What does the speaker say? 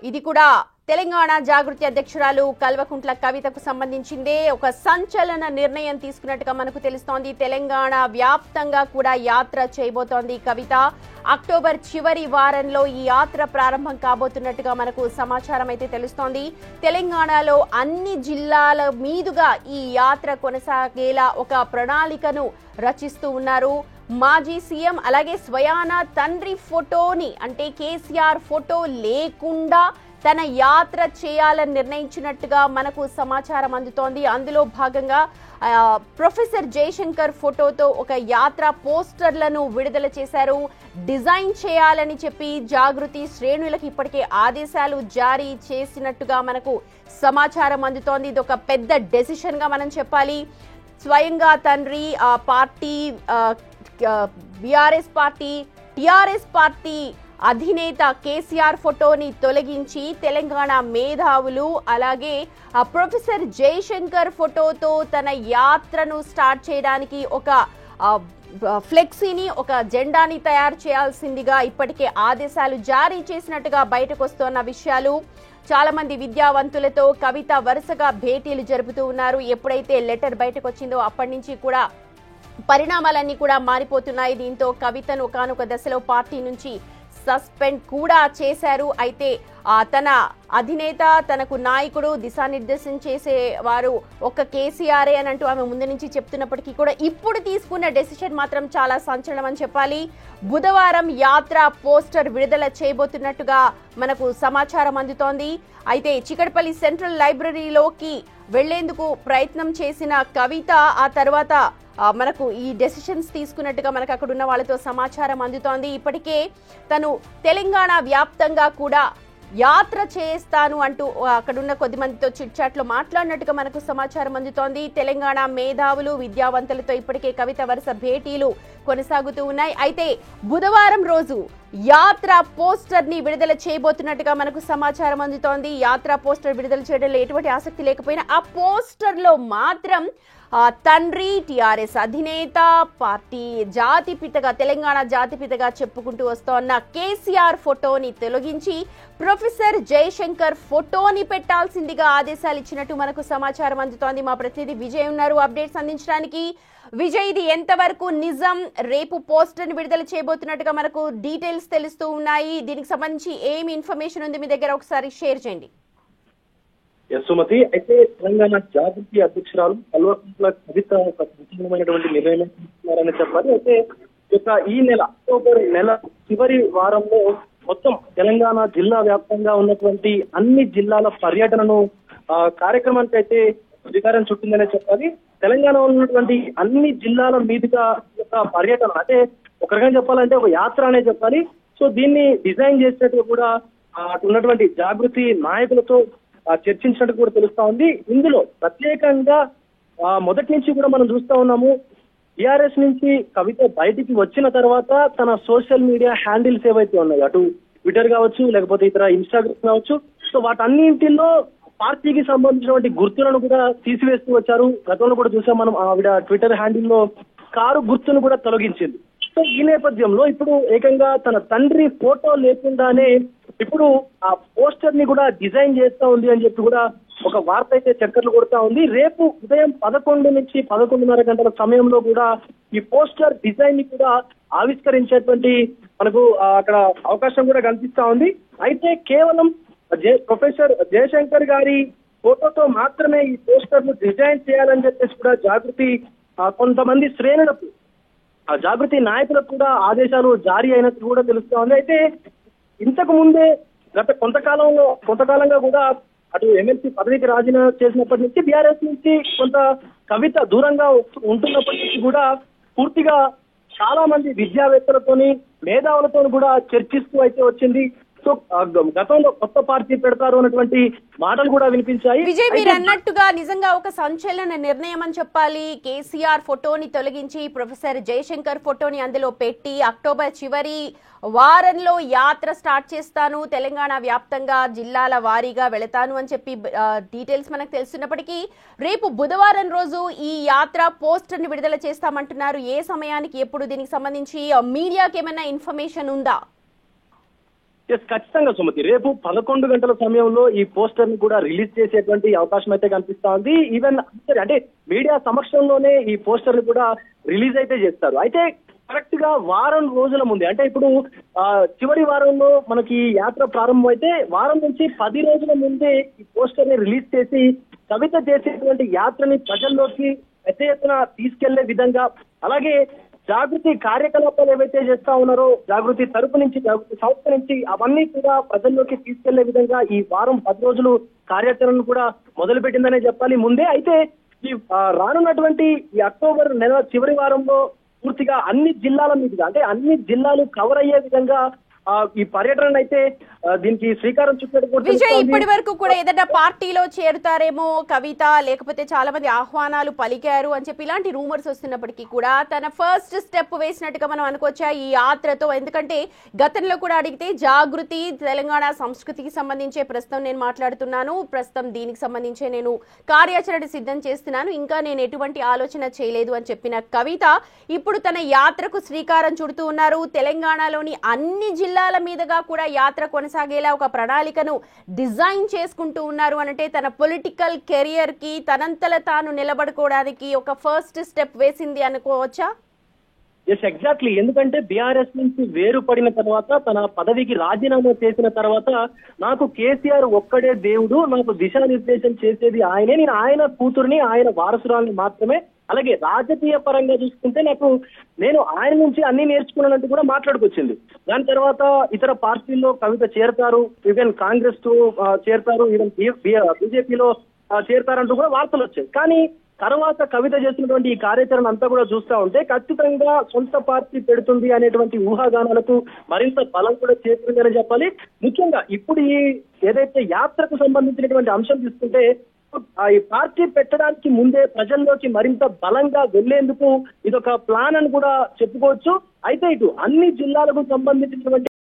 ఇది కూడా తెలంగాణ జాగృతి అధ్యక్షురాలు కల్వకుంట్ల కవితకు సంబంధించిందే. ఒక సంచలన నిర్ణయం తీసుకున్నట్టుగా మనకు తెలుస్తోంది. తెలంగాణ వ్యాప్తంగా కూడా యాత్ర చేయబోతోంది కవిత. అక్టోబర్ చివరి వారంలో ఈ యాత్ర ప్రారంభం కాబోతున్నట్టుగా మనకు సమాచారం అయితే తెలుస్తోంది. తెలంగాణలో అన్ని జిల్లాల మీదుగా ఈ యాత్ర కొనసాగేలా ఒక ప్రణాళికను రచిస్తూ ఉన్నారు. మాజీ సీఎం అలాగే స్వయాన తండ్రి ఫోటోని అంటే కేసీఆర్ ఫోటో లేకుండా తన యాత్ర చేయాలని నిర్ణయించినట్టుగా మనకు సమాచారం అందుతోంది. అందులో భాగంగా ప్రొఫెసర్ జయశంకర్ ఫోటోతో ఒక యాత్ర పోస్టర్లను విడుదల చేశారు. డిజైన్ చేయాలని చెప్పి జాగృతి శ్రేణులకు ఇప్పటికే ఆదేశాలు జారీ చేసినట్టుగా మనకు సమాచారం అందుతోంది. ఇది ఒక పెద్ద డెసిషన్ గా మనం చెప్పాలి. స్వయంగా తండ్రి party BRS party TRS party అధినేత కేసీఆర్ ఫోటోని తొలగించి తెలంగాణ మేధావులు అలాగే ప్రొఫెసర్ జయశంకర్ ఫోటోతో తన యాత్రను స్టార్ట్ చేయడానికి ఒక ఫ్లెక్సీని ఒక జెండాని తయారు చేయాల్సిందిగా ఇప్పటికే ఆదేశాలు జారీ చేసినట్టుగా బయటకు వస్తున్న విషయాలు. చాలా మంది విద్యావంతులతో కవిత వరుసగా భేటీలు జరుపుతూ ఉన్నారు. ఎప్పుడైతే లెటర్ బయటకు వచ్చిందో అప్పటి నుంచి కూడా పరిణామాలన్నీ కూడా మారిపోతున్నాయి. దీంతో కవితను ఒకానొక దశలో పార్టీ నుంచి సస్పెండ్ కూడా చేశారు. అయితే తన అధినేత తనకు నాయకుడు దిశానిర్దేశం చేసేవారు ఒక కేసీఆర్ అని అంటూ ఆమె ముందు నుంచి చెప్తున్నప్పటికీ కూడా ఇప్పుడు తీసుకున్న డెసిషన్ మాత్రం చాలా సంచలనం అని చెప్పాలి. బుధవారం యాత్ర పోస్టర్ విడుదల చేయబోతున్నట్టుగా మనకు సమాచారం అందుతోంది. అయితే చికటపల్లి సెంట్రల్ లైబ్రరీలోకి వెళ్లేందుకు ప్రయత్నం చేసిన కవిత ఆ తర్వాత మనకు ఈ డెసిషన్స్ తీసుకున్నట్టుగా మనకు అక్కడ ఉన్న వాళ్ళతో సమాచారం అందుతోంది. ఇప్పటికే తను తెలంగాణ వ్యాప్తంగా కూడా యాత్ర చేస్తాను అంటూ అక్కడున్న కొద్ది మందితో చిట్ చాట్ లో మాట్లాడినట్టుగా మనకు సమాచారం అందుతోంది. తెలంగాణ మేధావులు విద్యావంతులతో ఇప్పటికే కవిత వరుస భేటీలు కొనసాగుతూ ఉన్నాయి. అయితే బుధవారం రోజు యాత్ర పోస్టర్ ని విడుదల చేయబోతున్నట్టుగా మనకు సమాచారం అందుతోంది. యాత్ర పోస్టర్ విడుదల చేయడంలో ఎటువంటి ఆసక్తి లేకపోయినా ఆ పోస్టర్ లో మాత్రం తండ్రి టిఆర్ఎస్ అధినేత పార్టీ జాతిపితగా తెలంగాణ జాతిపితగా చెప్పుకుంటూ వస్తోన్న కేసీఆర్ ఫోటోని తొలగించి ప్రొఫెసర్ జయశంకర్ ఫోటోని పెట్టాల్సిందిగా ఆదేశాలు ఇచ్చినట్టు మనకు సమాచారం అందుతోంది. మా ప్రతినిధి విజయ్ ఉన్నారు అప్డేట్స్ అందించడానికి. విజయ్, ఇది ఎంతవరకు నిజం? రేపు పోస్టర్ ని విడుదల చేయబోతున్నట్టుగా మనకు డీటెయిల్స్ తెలుస్తూ ఉన్నాయి. దీనికి సంబంధించి ఏమి ఇన్ఫర్మేషన్ ఉంది మీ దగ్గర, ఒకసారి షేర్ చేయండి. సుమతి, అయితే తెలంగాణ జాగృతి అధ్యక్షురాలు కల్వకుంట్ల కవిత ఒక సంచలనమైనటువంటి నిర్ణయం తీసుకున్నారని చెప్పాలి. అయితే ఈ నెల అక్టోబర్ నెల చివరి వారంలో మొత్తం తెలంగాణ జిల్లా వ్యాప్తంగా ఉన్నటువంటి అన్ని జిల్లాల పర్యటనను కార్యక్రమానికి అయితే శ్రీకారం చుట్టిందనే చెప్పాలి. తెలంగాణలో ఉన్నటువంటి అన్ని జిల్లాల మీదుగా ఒక పర్యటన, అంటే ఒక రకంగా చెప్పాలంటే ఒక యాత్ర అనే చెప్పాలి. సో దీన్ని డిజైన్ చేసినట్టుగా కూడా ఉన్నటువంటి జాగృతి నాయకులతో చర్చించినట్టు కూడా తెలుస్తా ఉంది. ఇందులో ప్రత్యేకంగా మొదటి నుంచి కూడా మనం చూస్తా ఉన్నాము, టిఆర్ఎస్ నుంచి కవిత బయటికి వచ్చిన తర్వాత తన సోషల్ మీడియా హ్యాండిల్స్ ఏవైతే ఉన్నాయో, అటు ట్విట్టర్ కావచ్చు లేకపోతే ఇతర ఇన్స్టాగ్రామ్ కావచ్చు, సో వాటన్నింటిలో పార్టీకి సంబంధించినటువంటి గుర్తులను కూడా తీసివేస్తూ వచ్చారు. గతంలో కూడా చూసాం మనం, ఆవిడ ట్విట్టర్ హ్యాండిల్లో కారు గుర్తును కూడా తొలగించింది. సో ఈ నేపథ్యంలో ఇప్పుడు ఏకంగా తన తండ్రి ఫోటో లేకుండానే ఇప్పుడు ఆ పోస్టర్ ని కూడా డిజైన్ చేస్తా ఉంది అని చెప్పి కూడా ఒక వార్త అయితే చక్కర్లు కొడతా ఉంది. రేపు ఉదయం 11 నుంచి 11:30 గంటల సమయంలో కూడా ఈ పోస్టర్ డిజైన్ ని కూడా ఆవిష్కరించేటువంటి మనకు అక్కడ అవకాశం కూడా కనిపిస్తా ఉంది. అయితే కేవలం ప్రొఫెసర్ జయశంకర్ గారి ఫోటోతో మాత్రమే ఈ పోస్టర్ ను డిజైన్ చేయాలని చెప్పేసి కూడా జాగృతి కొంతమంది శ్రేణులకు జాగృతి నాయకులకు కూడా ఆదేశాలు జారీ అయినట్టు కూడా తెలుస్తా ఉంది. అయితే ఇంతకు ముందే గత కొంతకాలంగా కూడా అటు ఎమ్మెల్సీ పదవికి రాజీనామా చేసినప్పటి నుంచి బీఆర్ఎస్ నుంచి కొంత కవిత దూరంగా ఉంటున్నప్పటి నుంచి కూడా పూర్తిగా చాలా మంది విద్యావేత్తలతోని మేధావులతో కూడా చర్చిస్తూ అయితే వచ్చింది. సో గతంలో కొత్త పార్టీ పెడతారు అన్నటువంటి మాటలు కూడా వినిపించాయి. విజయ్, మీరు అన్నట్టుగా నిజంగా ఒక సంచలన నిర్ణయం అని చెప్పాలి. కేసీఆర్ ఫోటోని తొలగించి ప్రొఫెసర్ జయశంకర్ ఫోటోని అందులో పెట్టి అక్టోబర్ చివరి వారంలో యాత్ర స్టార్ట్ చేస్తాను, తెలంగాణ వ్యాప్తంగా జిల్లాల వారీగా వెళతాను అని చెప్పి డీటెయిల్స్ మనకు తెలుస్తున్నప్పటికీ రేపు బుధవారం రోజు ఈ యాత్ర పోస్టర్ ని విడుదల చేస్తామంటున్నారు. ఏ సమయానికి, ఎప్పుడు, దీనికి సంబంధించి మీడియాకి ఏమైనా ఇన్ఫర్మేషన్ ఉందా? ఎస్, ఖచ్చితంగా సుమతి. రేపు 11 గంటల సమయంలో ఈ పోస్టర్ ని కూడా రిలీజ్ చేసేటువంటి అవకాశం అయితే కనిపిస్తా ఉంది. ఈవెన్ అంటే మీడియా సమక్షంలోనే ఈ పోస్టర్ ని కూడా రిలీజ్ అయితే చేస్తారు. అయితే కరెక్ట్ గా వారం రోజుల ముందే, అంటే ఇప్పుడు చివరి వారంలో మనకి యాత్ర ప్రారంభం అయితే వారం నుంచి 10 రోజుల ముందే ఈ పోస్టర్ ని రిలీజ్ చేసి కవిత చేసేటువంటి యాత్రని ప్రజల్లోకి పెద్ద ఎత్తున తీసుకెళ్లే విధంగా, అలాగే జాగృతి కార్యకలాపాలు ఏవైతే చేస్తా ఉన్నారో జాగృతి తరపు నుంచి, జాగృతి సంస్థ నుంచి అవన్నీ కూడా ప్రజల్లోకి తీసుకెళ్లే విధంగా ఈ వారం 10 రోజులు కార్యాచరణను కూడా మొదలు పెట్టిందనే చెప్పాలి ముందే. అయితే ఈ రానున్నటువంటి ఈ అక్టోబర్ నెల చివరి వారంలో పూర్తిగా అన్ని జిల్లాల మీదుగా, అంటే అన్ని జిల్లాలు కవర్ అయ్యే విధంగా ఈ పర్యటన అయితే దీనికి శ్రీకారం చుట్టినట్టు విజయ్. ఇప్పటి వరకు కూడా ఏదైనా పార్టీలో చేరుతారేమో కవిత, లేకపోతే చాలా మంది ఆహ్వానాలు పలికారు అని చెప్పి ఇలాంటి రూమర్స్ వస్తున్నప్పటికీ కూడా తన ఫస్ట్ స్టెప్ వేసినట్టుగా మనం అనుకోవచ్చా ఈ యాత్రతో? ఎందుకంటే గతంలో కూడా అడిగితే జాగృతి తెలంగాణ సంస్కృతికి సంబంధించే ప్రస్తుతం నేను మాట్లాడుతున్నాను, ప్రస్తుతం దీనికి సంబంధించే నేను కార్యాచరణ సిద్ధం చేస్తున్నాను, ఇంకా నేను ఎటువంటి ఆలోచన చేయలేదు అని చెప్పిన కవిత ఇప్పుడు తన యాత్రకు శ్రీకారం చుడుతూ ఉన్నారు. తెలంగాణలోని అన్ని జిల్లాల మీదుగా కూడా యాత్ర కొనసాగేలా ఒక ప్రణాళికను డిజైన్ చేసుకుంటూ ఉన్నారు అనంటే తన పొలిటికల్ కెరియర్ కి తనంతల తాను నిలబడుకోవడానికి ఒక ఫస్ట్ స్టెప్ వేసింది అనుకోవచ్చా? Yes, exactly. ఎందుకంటే బీఆర్ఎస్ నుంచి వేరుపడిన తర్వాత, తన పదవికి రాజీనామా చేసిన తర్వాత నాకు కేసీఆర్ ఒక్కడే దేవుడు, నాకు దిశానిర్దేశం చేసేది ఆయనే, నేను ఆయన కూతుర్ని, ఆయన వారసురాల్ని మాత్రమే, అలాగే రాజకీయ పరంగా చూసుకుంటే నేను ఆయన నుంచి అన్ని నేర్చుకున్నానంటూ కూడా మాట్లాడుకొచ్చింది. దాని తర్వాత ఇతర పార్టీల్లో కవిత చేరతారు, ఈవెన్ కాంగ్రెస్ తో చేరతారు, ఈవెన్ బీజేపీలో చేరతారంటూ కూడా వార్తలు వచ్చాయి. కానీ తర్వాత కవిత చేసినటువంటి ఈ కార్యాచరణ అంతా కూడా చూస్తా ఉంటే ఖచ్చితంగా సొంత పార్టీ పెడుతుంది అనేటువంటి ఊహాగానాలకు మరింత బలం కూడా చేరుతుందని చెప్పాలి. ముఖ్యంగా ఇప్పుడు ఈ ఏదైతే యాత్రకు సంబంధించినటువంటి అంశం తీసుకుంటే ఈ పార్టీ పెట్టడానికి ముందే ప్రజల్లోకి మరింత బలంగా వెళ్లేందుకు ఇదొక ప్లాన్ అని కూడా చెప్పుకోవచ్చు. అయితే ఇటు అన్ని జిల్లాలకు సంబంధించినటువంటి